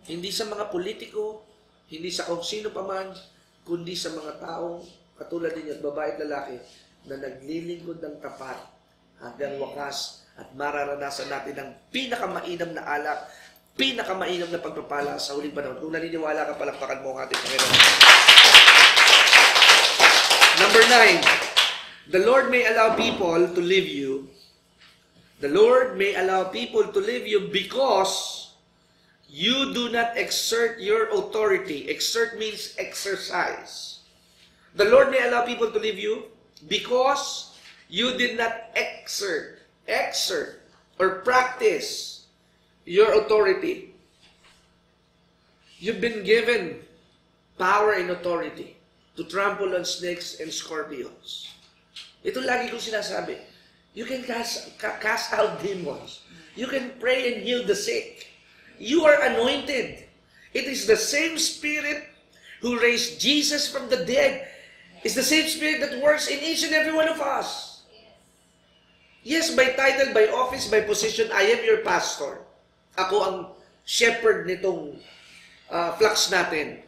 Hindi sa mga politiko, hindi sa kung sino pa man, kundi sa mga taong katulad ninyo at babae at lalaki na naglilingkod ng tapat hanggang wakas at mararanasan natin ang pinakamainam na alak, pinakamainam na pagpapala sa huling panahon. Kung naniniwala ka, palakpakan mo ang ating Panginoon. Number 9, the Lord may allow people to leave you. The Lord may allow people to leave you because you do not exert your authority. Exert means exercise. The Lord may allow people to leave you because you did not exert or practice your authority. You've been given power and authority to trample on snakes and scorpions. Ito lagi kong sinasabi. You can cast out demons. You can pray and heal the sick. You are anointed. It is the same Spirit who raised Jesus from the dead. It's the same Spirit that works in each and every one of us. Yes, by title, by office, by position, I am your pastor. Ako ang shepherd nitong flocks natin.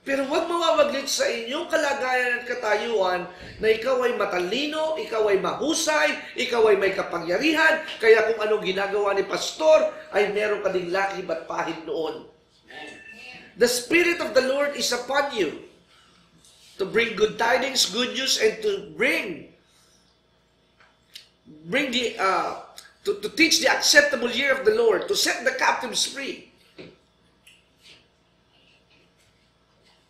Pero huwag mawawaglit sa inyong kalagayan at katayuan na ikaw ay matalino, ikaw ay mahusay, ikaw ay may kapangyarihan, kaya kung anong ginagawa ni pastor, ay meron ka ding lakib at pahid noon. The Spirit of the Lord is upon you to bring good tidings, good news, and to bring the to teach the acceptable year of the Lord, to set the captives free.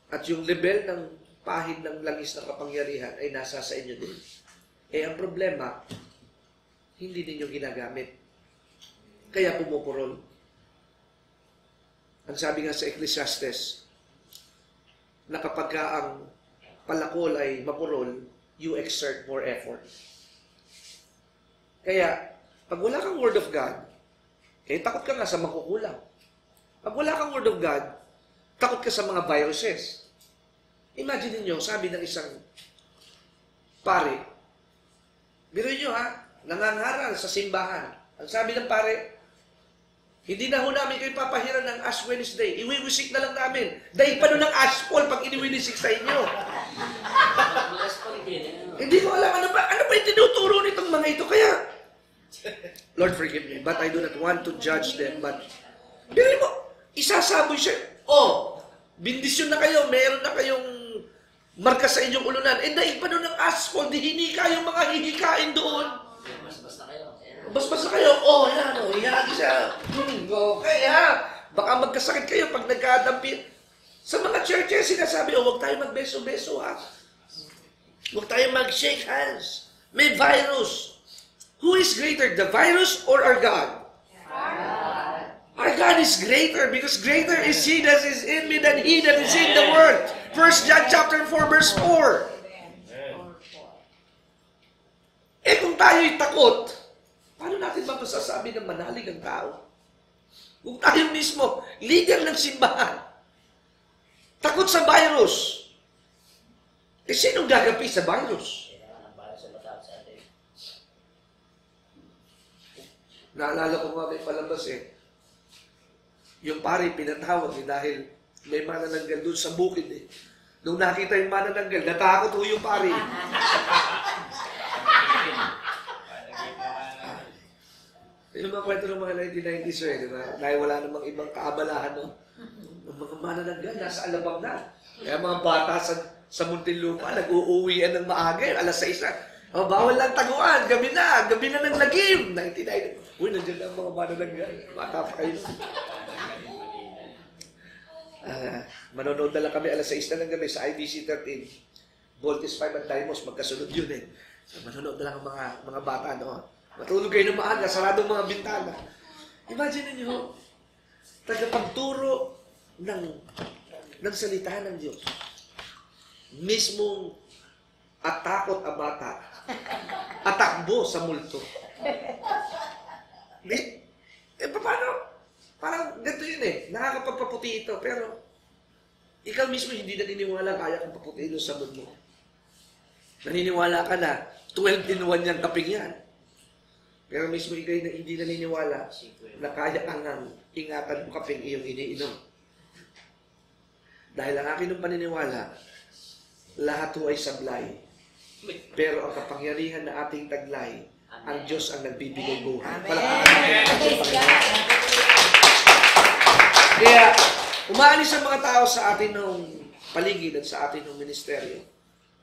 At yung level ng pahid ng langis ng kapangyarihan ay nasa sa inyo din. Eh, ang problema, hindi ninyo ginagamit. Kaya pumupurol. Ang sabi nga sa Ecclesiastes, na kapag ang palakol ay mapurol, you exert more effort. Kaya, pag wala kang Word of God, eh, takot ka nga sa makukulang. Pag wala kang Word of God, takot ka sa mga viruses. Imagine niyo, sabi ng isang pare, biruin niyo ha, nangangaral sa simbahan. Ang sabi ng pare, hindi na ho namin kayo papahiran ng Ash Wednesday. Iwiwisik na lang namin. Dahil pa nun ng Ash Fall pag iniwinisik sa inyo. Hindi ko alam, ano ba yung tinuturo nitong mga ito? Kaya, Lord forgive me, but I do not want to judge them. But, biruin mo, isasaboy siya. Oh, bindisyon na kayo, meron na kayong marka sa inyong ulunan. Eh, dahil pa nun ng asphalt, di hinika yung mga hihikain doon. Basbas na kayo. Basbas na kayo. Oh, yan, oh, hihagi siya. Okay, ha. Baka magkasakit kayo pag nagkadampi. Sa mga churches, sinasabi, oh, huwag tayo magbeso-beso, ha. Huwag tayo mag-shake hands. May virus. Who is greater, the virus or our God? Our God is greater because greater is He that is in me than he that is in the world. 1 John chapter 4 verse 4. Eh kung tayo'y takot, paano natin ba masasabi na manalig ang tao? Kung tayo mismo, leader ng simbahan, takot sa virus, eh sinong gagapi sa virus? Naalala ko nga may palabas eh. Yung pare pinatawag eh dahil may manananggal doon sa bukid eh. Nung nakita yung manananggal, natakot ho yung pare. Yung mga kwento ng mga 1990s eh, di ba? Dahil wala namang ibang kaabalahan no? Yung mga manananggal, nasa alabang na. Kaya mga bata sa Muntinlupa, nag-uuwian ng maaga, alas 6 na. Oh, bawal lang taguan, gabi na ng lagim. 1990. Uy, nandiyan lang mga manananggal. Bata pa kayo. Manonood na lang kami alas 6 na ng gabi sa IBC 13. Voltes 5 at Dimos, magkasunod yun eh. So, manonood na lang ang mga bata, no? Matulog kayo ng maaga, saradong mga bintana. Imagine niyo, tagapagturo ng salita ng Diyos. Mismong atakot ang bata. Atakbo sa multo. Paano? Parang ganito yun eh. Nakakapagpaputi ito. Pero, ikaw mismo hindi naniniwala kaya kang paputiin yung sabon mo. Naniniwala ka na 12 in 1 yung kaping yan. Pero mismo ikaw hindi naniniwala na kaya kang ingatan mo kaping iyong iniinom. Dahil ang akin ng paniniwala, lahat ho ay sablay. Pero ang kapangyarihan na ating taglay ang Diyos ang nagbibigay buhay. Amen. Palakpakan natin Praise ang God. Kaya, umaalis ang mga tao sa atin ng paligid at sa atin ng ministeryo.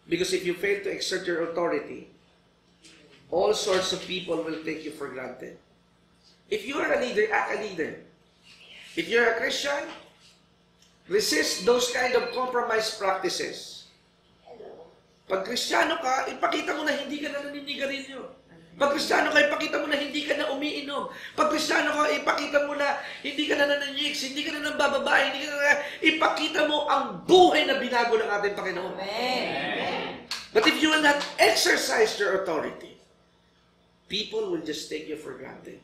Because if you fail to exert your authority, all sorts of people will take you for granted. If you are a leader, act a leader. If you're a Christian, resist those kind of compromise practices. Pag Kristiyano ka, ipakita mo na hindi ka na naninigarilyo. Pag Kristiyano ka, ipakita mo na hindi ka na umiinom. Pag Kristiyano ka, ipakita mo na hindi ka na nananyiks, hindi ka na nambababae, hindi ka na ipakita mo ang buhay na binago ng ating Panginoon. Amen. But if you will not exercise your authority, people will just take you for granted.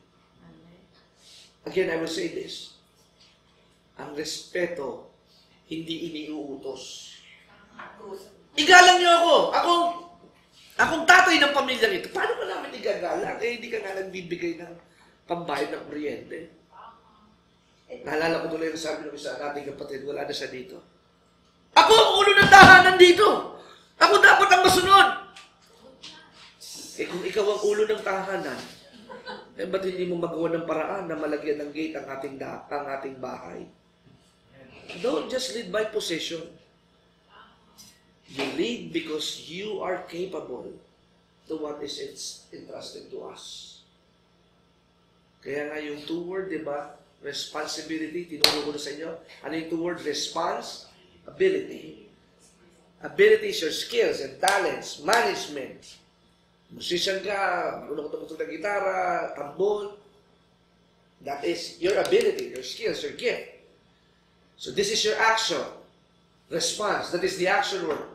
Again, I will say this. Ang respeto, hindi iniuutos. Igalang niyo ako. Akong tatay ng pamilyang ito. Paano ka namin igagalang? Hindi ka nga nagbibigay ng pambayad ng kuryente. Naalala ko tuloy yung sabi ng isa nating kapatid, wala na siya dito. Ako ang ulo ng tahanan dito. Ako dapat ang masunod. Kung ikaw ang ulo ng tahanan, ba't hindi mo magawa ng paraan na malagyan ng gate ang ating bahay? Don't just lead by possession. You lead because you are capable to what is entrusted to us. Kaya nga yung two word, di ba? Responsibility, tinuro ko na sa inyo. Ano yung two word? Responsibility. Ability is your skills and talents, management. Musician ka, marunong ka tumutog ng gitara, tambol. That is your ability, your skills, your gift. So this is your action. Response, that is the action word.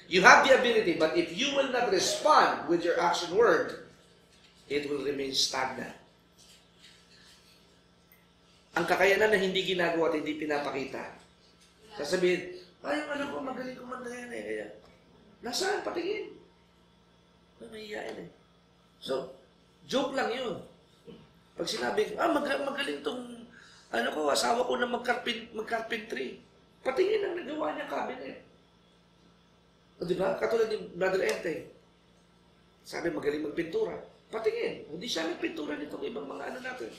You have the ability, but if you will not respond with your action word, it will remain stagnant. Ang kakayanan na hindi ginagawa at hindi pinapakita. Sasabihin, ay, yung anak ko, magaling kumanda yan eh. Kaya, nasaan? Patingin. Mahihiyain eh. So, joke lang yun. Pag sinabi, magaling tong, asawa ko na mag-carpentry. Patingin ang nagawa niya cabinet. O diba? Katulad ni Brother Ente. Sabi, magaling magpintura. Patingin. Hindi siya nagpintura nitong ibang mga natin.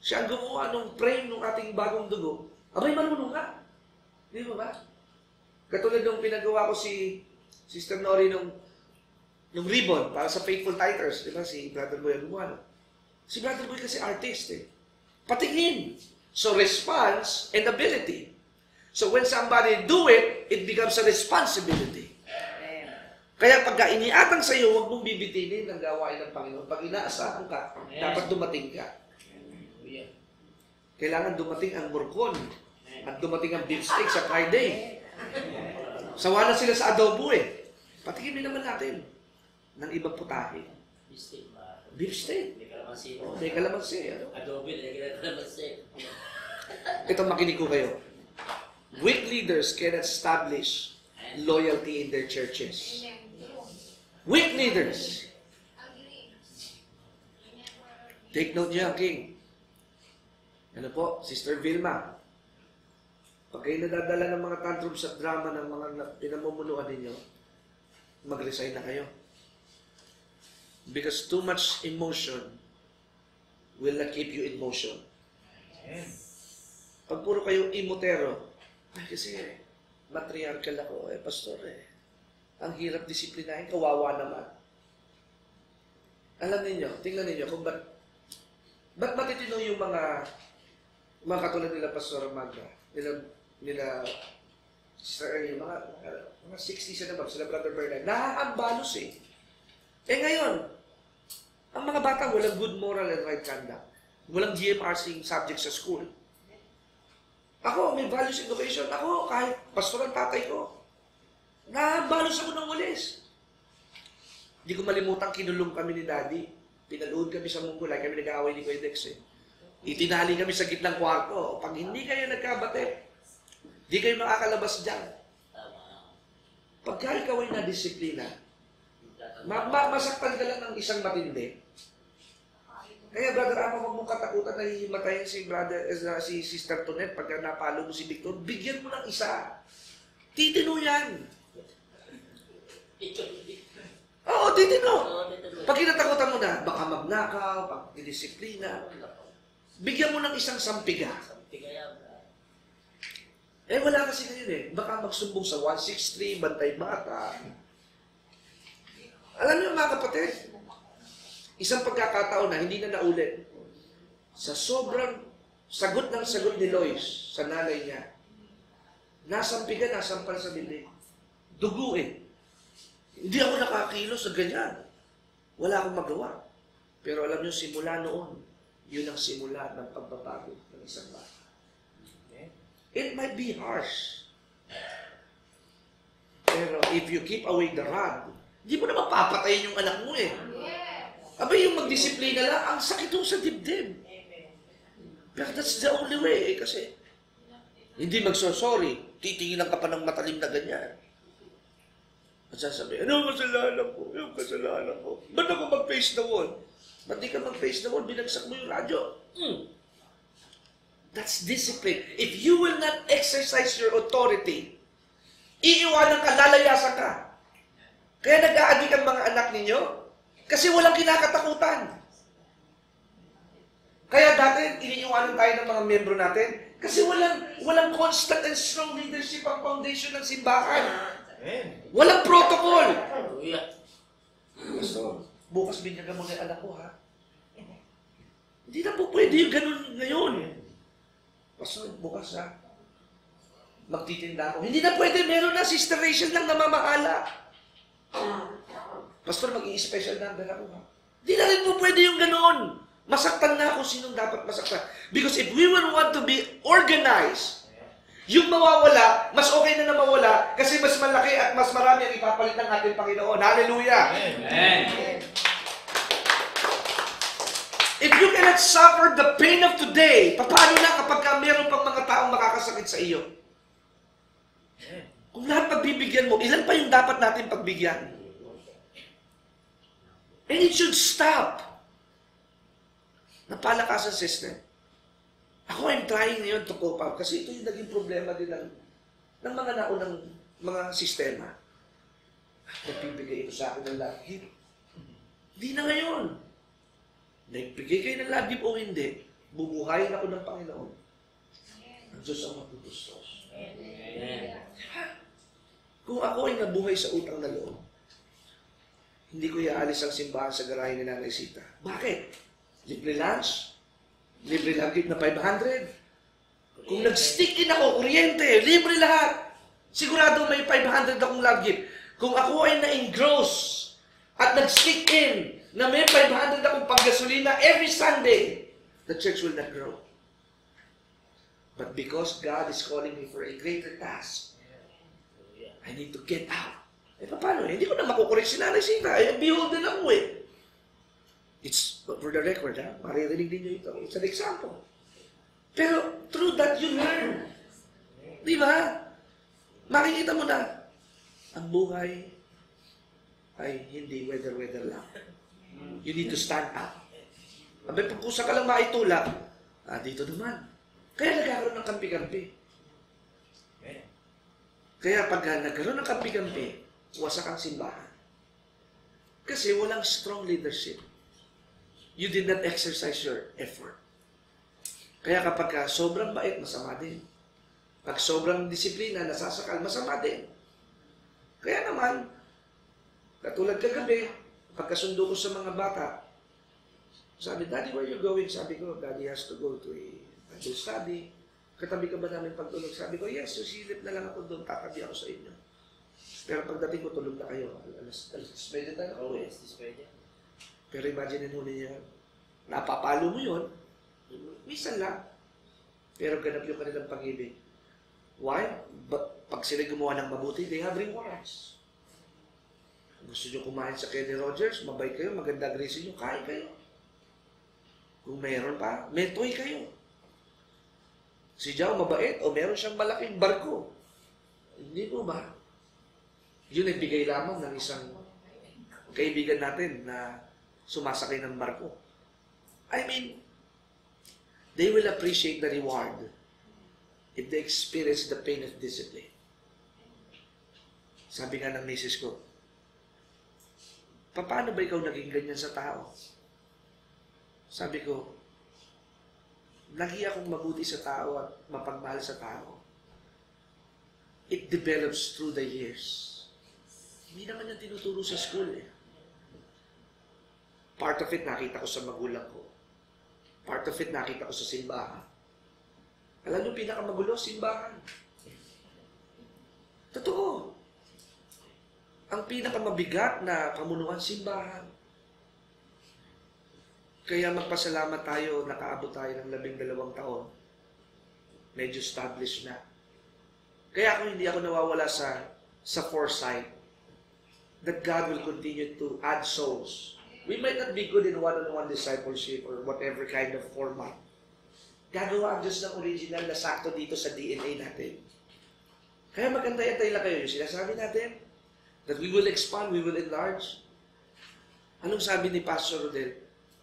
Siya ang gumawa ng frame ng ating bagong dugo. Abay, marunong nga. Di ba? Katulad nung pinagawa ko si Sister Nori nung ribbon para sa Faithful Tithers. Di ba? Si Brother Boy ang gumawa. Si Brother Boy kasi artist eh. Patingin. So, response and ability. So when somebody do it, it becomes a responsibility. Kaya pagka iniatang sa iyo, huwag mong bibitinin ang gawain ng Panginoon. Pag inaasahan ka, dapat dumating ka. Kailangan dumating ang murkon at dumating ang beef steak sa Friday. Sawa na sila sa adobo eh. Patingin naman natin ng ibang putahe. Beef steak. May kalamansi. Adobo, may kalamansi. Ito, makinig ko kayo. Weak leaders cannot establish loyalty in their churches. Weak leaders. Take note niya, King. Ano po, Sister Vilma. Pag kayo nadadala ng mga tantrums at drama ng mga pinamumunuan ninyo, mag-resign na kayo. Because too much emotion will not keep you in motion. Pag puro kayo imotero, ay kasi matriarchal ako, pastor ang hirap disiplinahin, kawawa naman. Alam niyo, tingnan niyo kung ba't matitino yung mga katulad nila Pastor Magda, nila Sister Ernie, mga 60s na ba, sila Brother Bernard, nahaambalos eh. Ngayon, ang mga bata walang good moral and right conduct. Walang GMRC subject sa school. Ako, may values education. Ako, kahit pastor ang tatay ko, nabalos ako ng walis. Hindi ko malimutan, kinulong kami ni Daddy. Pinaluhod kami sa Mungkulay, kami nag-aaway ni Kuya Dex eh. Itinali kami sa gitnang kwarto. Pag hindi kayo nagkabate, hindi kayo makakalabas dyan. Pagka ikaw ay nadisiplina, masaktan ka lang ng isang matindi. Kaya brother, ako mong katakutan na hihimatayin si Sister Tonet pagka napalo mo si Victor, bigyan mo ng isa. Titino yan. Oo, titino. Oo, titino. Pag kinatakutan mo na, baka magnakaw, pag disiplina, bigyan mo ng isang sampiga. Sabi kaya, Wala kasi ngayon Baka magsumbong sa 163, bantay bata. Alam niyo mga kapatid, isang pagkakataon na hindi na naulit. Sa sobrang sagot ng sagot ni Lois sa nanay niya, nasampigan, nasampal sa bibig. Dugo Hindi ako nakakilos sa ganyan. Wala akong magawa. Pero alam niyo, simula noon, yun ang simula ng pagbabago ng isang bata. It might be harsh. Pero if you keep away the rod, hindi mo na mapapatayin yung anak mo Abay, yung magdisiplina lang, ang sakit sa dibdib. Pero that's the only way kasi hindi magsosorry, titinginan ka pa ng matalim na ganyan. At sasabihin, ano kasalanan ko? Yung kasalanan ko. Ba't ako mag-face the wall? Ba't di ka mag-face the wall? Binagsak mo yung radyo. That's discipline. If you will not exercise your authority, iiwanan ka, lalayasan ka. Kaya nag-aadik ang mga anak ninyo kasi walang kinakatakutan. Kaya dati, iniiwanan tayo ng mga membro natin kasi walang constant and strong leadership ang foundation ng simbahan. Walang protocol. hallelujah. Pastor, bukas binyagan mo na yung anak ko, ha? Hindi na po pwede yung ganun ngayon. Pastor, bukas, ha? Magtitinda ako. Hindi na pwede, meron na Sister Rachel lang namamahala. Pastor, mag-i-special number ako, ha? Hindi na rin po pwede yung ganun. Masaktan na ako sinong dapat masaktan. Because if we will want to be organized, yung mawawala, mas okay na mawala kasi mas malaki at mas marami ang ipapalit ng ating Panginoon. Hallelujah! Amen. If you cannot suffer the pain of today, paano na kapag meron pang mga taong makakasakit sa iyo? Kung lahat pagbibigyan mo, ilan pa yung dapat natin pagbigyan? And it should stop. Napalakasan system. Ako, I'm trying ngayon to cope up kasi ito yung naging problema din ng mga naunang mga sistema. Nagbibigay ito sa akin ng love gift. Hindi na ngayon. Nagbigay kayo ng love gift o hindi, bubuhayin ako ng Panginoon. Ang Diyos ang magtutustos. Amen. Kung ako ay nabuhay sa utang na loob, hindi ko iaalis ang simbahan sa garahe ni Nanay Sita. Bakit? Libre lunch? Libre love gift na 500? Kung nag-stick in ako, kuryente, libre lahat. Sigurado may 500 akong love gift. Kung ako ay na-engross at nag-stick in na may 500 akong panggasolina every Sunday, the church will not grow. But because God is calling me for a greater task, I need to get out. Paano? Hindi ko na makukorek si Nanay Sita. Beholden ako It's, for the record, maririnig din nyo ito. It's an example. Pero through that, you learn. Di ba? Makikita mo na, ang buhay ay hindi weather-weather lang. You need to stand up. Abay, pag kusa ka lang maitulak, dito naman. Kaya nagkakaroon ng kampi-kampi. Kaya pag nagkaroon ng kampi-kampi, wasak ang simbahan. Kasi walang strong leadership. You did not exercise your effort. Kaya kapag sobrang bait, masama din. Pag sobrang disiplina, nasasakal, masama din. Kaya naman, katulad kagabi, pagkasundo ko sa mga bata, sabi, Daddy, where are you going? Sabi ko, Daddy has to go to a Bible study. Katabi ka ba namin pagtulog? Sabi ko, yes, susilip na lang ako doon, tatabi ako sa inyo. Pero pagdating ko, tulog na kayo. Alas 10 tayo ako Pero imagine mo niya, napapalo mo yun, minsan lang. Pero ganap yung kanilang pag-ibig. Why? But pag sila gumawa ng mabuti, they have rewards. Gusto nyo kumain sa Kenny Rogers, mabay kayo, maganda greasy nyo, kain kayo. Kung meron pa, may toy kayo. Si Jao mabait, o meron siyang malaking barko. Hindi po ba? Yun ay bigay lamang ng isang kaibigan natin na sumasakay ng barko. I mean, they will appreciate the reward if they experience the pain of discipline. Sabi nga ng misis ko, paano ba ikaw naging ganyan sa tao? Sabi ko, lagi akong mabuti sa tao at mapagmahal sa tao. It develops through the years. Hindi naman yan tinuturo sa school eh. Part of it nakita ko sa magulang ko. Part of it nakita ko sa simbahan. Alam niyo, pinakamagulo, simbahan. Totoo. Ang pinakamabigat na pamunuan, simbahan. Kaya magpasalamat tayo, nakaabot tayo ng 12 taon. Medyo established na. Kaya hindi ako nawawala sa foresight that God will continue to add souls. We might not be good in one-on-one discipleship or whatever kind of format. Gagawa ang Diyos ng original na sakto dito sa DNA natin. Kaya magantay-antay lang kayo. Yung sinasabi natin, that we will expand, we will enlarge. Anong sabi ni Pastor Rodel?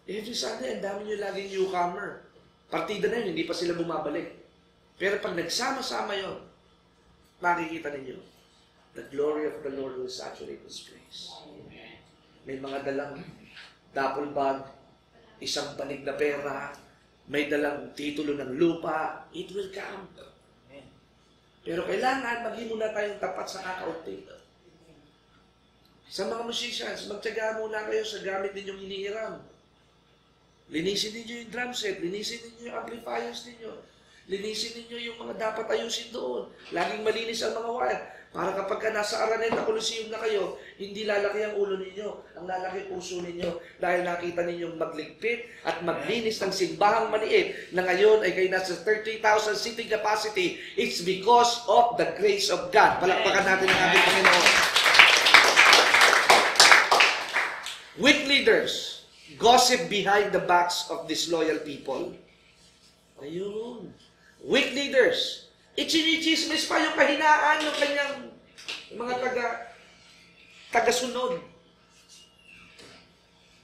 Every Sunday, ang dami nyo laging newcomer. Partida na yun, hindi pa sila bumabalik. Pero pag nagsama-sama yun, makikita ninyo, the glory of the Lord will saturate this place. May mga dalang duffel bag, isang banig na pera, may dalang titulo ng lupa, it will come. Pero kailangan maging muna tayong tapat sa kakaunti. Sa mga musicians, magtyaga muna kayo sa gamit ninyong hinihiram. Linisin ninyo yung drum set, linisin ninyo yung amplifiers ninyo, linisin ninyo yung mga dapat ayusin doon. Laging malinis ang mga wire. Para kapag ka nasa Araneta Coliseum na kayo, hindi lalaki ang ulo ninyo, ang lalaki puso ninyo dahil nakita ninyong magligpit at maglinis ng simbahang maliit na ngayon ay kayo nasa 30,000 seating capacity. It's because of the grace of God. Palakpakan natin ang ating Panginoon. Weak leaders gossip behind the backs of disloyal people. Ayun. Weak leaders. Ichinichismis pa yung kahinaan ng kanyang mga tagasunod.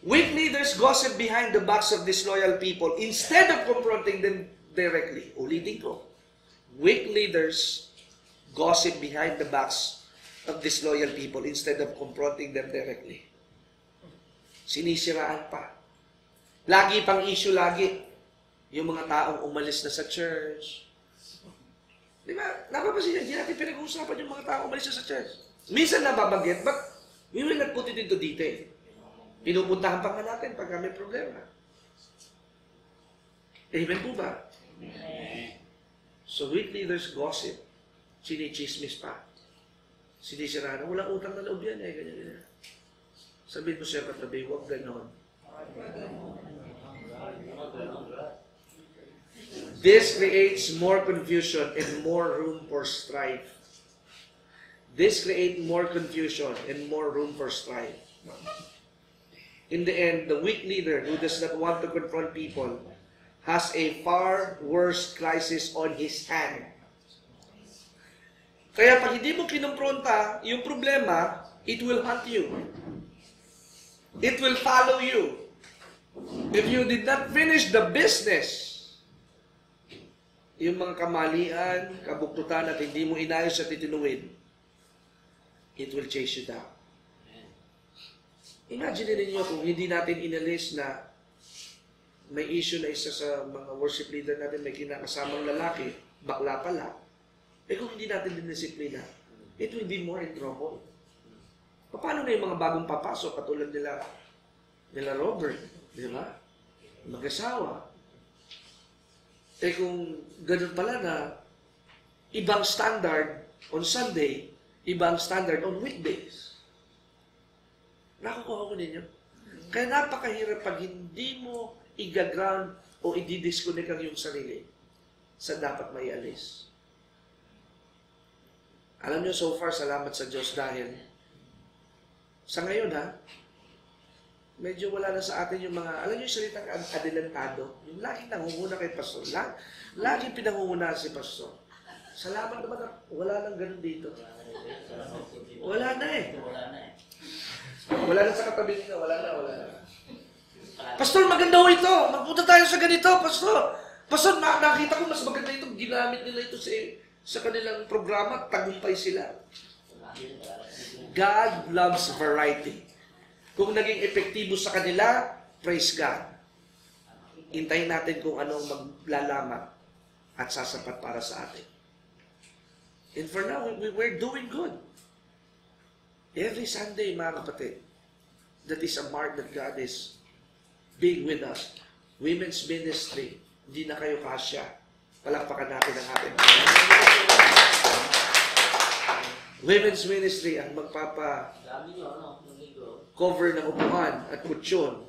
Weak leaders gossip behind the backs of disloyal people instead of confronting them directly. Ulitin ko. Weak leaders gossip behind the backs of disloyal people instead of confronting them directly. Sinisiraan pa. Lagi pang issue lagi. Yung mga taong umalis na sa church. Di ba? Napapansin niya, hindi natin pinag-uusapan yung mga taong umalis na sa church. Minsan nababanggit, but we will not put it into detail. Pinupuntahan pa nga natin pag may problema. Amen po ba? So weak leaders gossip. Sinichismis pa. Sinisiraan. Walang utang na loob yan eh. Ganyan. Sabihin mo siya katabi, huwag ganon. This creates more confusion and more room for strife. This creates more confusion and more room for strife. In the end, the weak leader who does not want to confront people has a far worse crisis on his hand. Kaya pag hindi mo kinumpronta yung problema, it will hunt you. It will follow you. If you did not finish the business, yung mga kamalian, kabuktutan at hindi mo inayos at itinuwid, it will chase you down. Imagine ninyo kung hindi natin inalis na may issue na isa sa mga worship leader natin, may kinakasamang lalaki, bakla pala. Eh kung hindi natin dinisiplina, it will be more in trouble. Paano na yung mga bagong papasok katulad nila Robert, di ba? Mag-asawa. Eh kung ganun pala na ibang standard on Sunday, ibang standard on weekdays. Nakukuha ko ninyo. Kaya napakahirap pag hindi mo i-ground o i-disconnect ang iyong sarili sa dapat may alis. Alam niyo, so far, salamat sa Diyos dahil sa ngayon medyo wala na sa atin yung mga, alam niyo yung salitang adelantado, yung laging nangunguna kay Pastor, laging pinangunguna si Pastor. Salamat naman na wala nang ganun dito. Wala na eh. Wala na sa katabi nito, wala na. Pastor, maganda ho ito. Magpunta tayo sa ganito, Pastor. Pastor, nakita ko mas maganda ito. Ginamit nila ito sa kanilang programa. Tagumpay sila. God loves variety. Kung naging epektibo sa kanila, praise God. Hintayin natin kung anong maglalaman at sasapat para sa atin. And for now, we're doing good. Every Sunday, mga kapatid, that is a mark that God is being with us. Women's ministry, hindi na kayo kasya. Palakpakan natin ang ating Women's ministry ang Dami nyo, ano? Naligo. cover ng upuan at kutsyon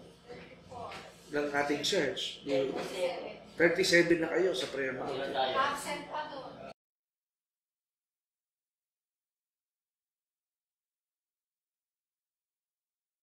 ng ating church. 37 na kayo sa prayer Ilan mountain. tayo? Absent pa doon.